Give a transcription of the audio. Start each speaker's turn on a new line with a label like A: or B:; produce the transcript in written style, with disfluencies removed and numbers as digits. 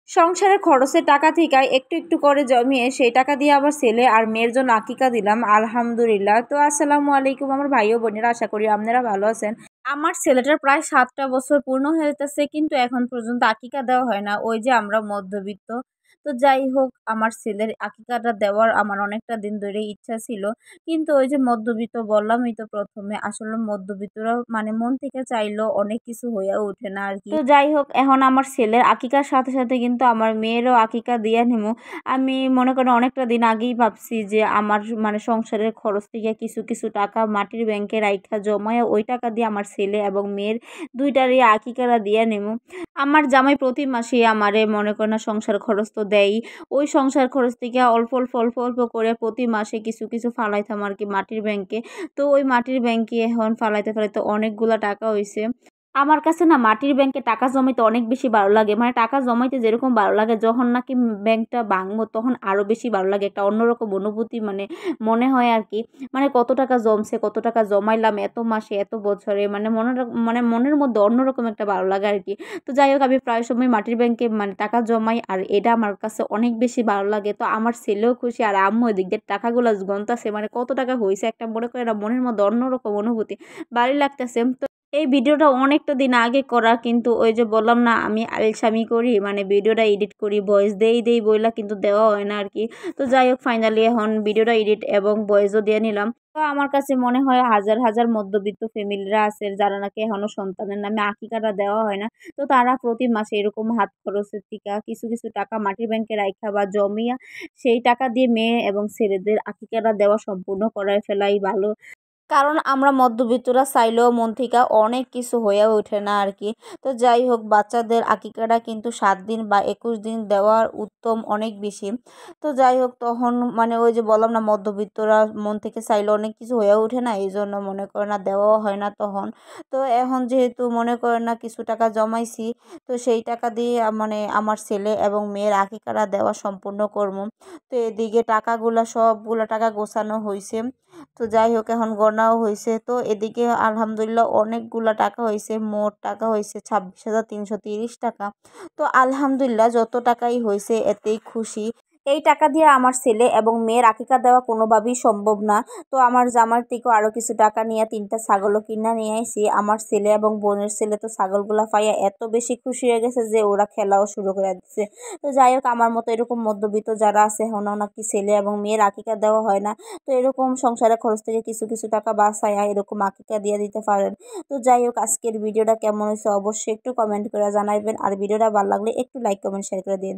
A: সংসারের খরচের টাকা থেকে একটু একটু করে জমিয়ে সেই টাকা দিয়ে আবার ছেলে আর মেয়ের জন্য আকিকা দিলাম আলহামদুলিল্লাহ। তো আসসালামু আলাইকুম আমার ভাই ও বোনেরা, আশা করি আপনারা ভালো আছেন। আমার ছেলেটার প্রায় 7টা বছর পূর্ণ হইতেছে, কিন্তু এখন পর্যন্ত আকিকা দেওয়া হয় না। ওই যে আমরা মধ্যবিত্ত, তো যাই হোক আমার ছেলের আকিকাটা দেওয়ার আমার অনেকটা দিন ধরে ইচ্ছা ছিল। কিন্তু ওই যে মধ্যবিত্ত বললামই তো প্রথমে, আসলে মধ্যবিত্তরা মানে মন থেকে চাইলেও অনেক কিছু হয়ে ওঠে না আর কি। তো যাই হোক এখন আমার ছেলের আকিকার সাথে সাথে কিন্তু আমার মেয়েরও আকিকা দিয়ে নিমু। আমি মনে করেন অনেকটা দিন আগেই ভাবছি যে আমার মানে সংসারের খরচ থেকে কিছু কিছু টাকা মাটির ব্যাংকে রাইখা জমায়ে ওই টাকা দিয়ে আমার ছেলে এবং মেয়ের দুইটারই আকিকারা দিয়ে নিমু। আমার জামাই প্রতি মাসে আমারে মনে করেন না সংসার খরচ তো দেয়ই। ওই সংসার খরচ থেকে অল্প অল্প অল্প অল্প করে প্রতি মাসে কিছু কিছু ফালাইতাম আর কি মাটির ব্যাংকে। তো ওই মাটির ব্যাংকে এখন ফালাইতে ফালাইতে অনেকগুলা টাকা হইছে। আমার কাছে না মাটির ব্যাংকে টাকা জমাইতে অনেক বেশি ভালো লাগে। মানে টাকা জমাইতে যেরকম ভালো লাগে, যখন নাকি ব্যাংকটা ভাঙবো তখন আরো বেশি ভালো লাগে। একটা অন্যরকম অনুভূতি মানে মনে হয় আর কি। মানে কত টাকা জমছে, কত টাকা জমাইলাম এত মাসে এত বছরে, মানে মানে মনের মধ্যে অন্যরকম একটা ভালো লাগে আর কি। তো যাই হোক আমি প্রায় সময় মাটির ব্যাংকে মানে টাকা জমাই, আর এটা আমার কাছে অনেক বেশি ভালো লাগে। তো আমার ছেলেও খুশি আর আম্মু এদিক দিয়ে টাকাগুলো গুনতাছে, মানে কত টাকা হয়েছে একটা মনে করে না, মনের মধ্যে অন্যরকম অনুভূতি ভালোই লাগতেছে। তো এই ভিডিওটা অনেকটা দিন আগে করা, কিন্তু ওই যে বললাম না আমি আলসামি করি, মানে ভিডিওটা এডিট করি ভয়েস দেই বইলা কিন্তু দেওয়া হয় না আর কি। তো যাই হোক ফাইনালি এখন ভিডিওটা এডিট এবং ভয়েসও দিয়ে নিলাম। তো আমার কাছে মনে হয় হাজার হাজার মধ্যবিত্ত ফ্যামিলিরা আছে যারা নাকি এখনো সন্তানের নামে আকিকাটা দেওয়া হয় না। তো তারা প্রতি মাসে এরকম হাত খরচের থেকে কিছু কিছু টাকা মাটির ব্যাংকে রাইখা বা জমিয়া সেই টাকা দিয়ে মেয়ে এবং ছেলেদের আকিকাটা দেওয়া সম্পূর্ণ করায় ফেলাই ভালো। কারণ আমরা মধ্যবিত্তরা চাইলেও মন থেকে অনেক কিছু হয়ে ওঠে না আর কি। তো যাই হোক বাচ্চাদের আকিকাটা কিন্তু 7 দিন বা 21 দিন দেওয়ার উত্তম অনেক বেশি। তো যাই হোক তখন মানে ওই যে বললাম না মধ্যবিত্তরা মন থেকে চাইলে অনেক কিছু হয়ে ওঠে না, এই জন্য মনে করে না দেওয়াও হয় না তখন। তো এখন যেহেতু মনে করেন না কিছু টাকা জমাইছি, তো সেই টাকা দিয়ে মানে আমার ছেলে এবং মেয়ের আকিকাটা দেওয়া সম্পূর্ণ করবো। তো এদিকে টাকাগুলা সবগুলা টাকা গোছানো হয়েছে। তো যাই হোক এখন গণাও হয়েছে, তো এদিকে আলহামদুলিল্লাহ অনেকগুলা টাকা হয়েছে, মোট টাকা হয়েছে 26,330 টাকা। তো আলহামদুলিল্লাহ যত টাকাই হয়েছে এতেই খুশি। এই টাকা দিয়ে আমার ছেলে এবং মেয়ের আকিকা দেওয়া কোনোভাবেই সম্ভব না। তো আমার জামার থেকেও আরো কিছু টাকা নিয়ে 3টা ছাগলও কিনা নিয়ে আইছি। আমার ছেলে এবং বোনের ছেলে তো ছাগলগুলা পাইয়া এত বেশি খুশি হয়ে গেছে যে ওরা খেলাও শুরু করে দিচ্ছে। তো যাই হোক আমার মতো এরকম মধ্যবিত্ত যারা আছে এখনও নাকি ছেলে এবং মেয়ের আকিকা দেওয়া হয় না, তো এরকম সংসারের খরচ থেকে কিছু কিছু টাকা বাঁচায়া এরকম আকিকা দিয়ে দিতে পারেন। তো যাই হোক আজকের ভিডিওটা কেমন হয়েছে অবশ্যই একটু কমেন্ট করে জানাইবেন, আর ভিডিওটা ভালো লাগলে একটু লাইক কমেন্ট শেয়ার করে দিন।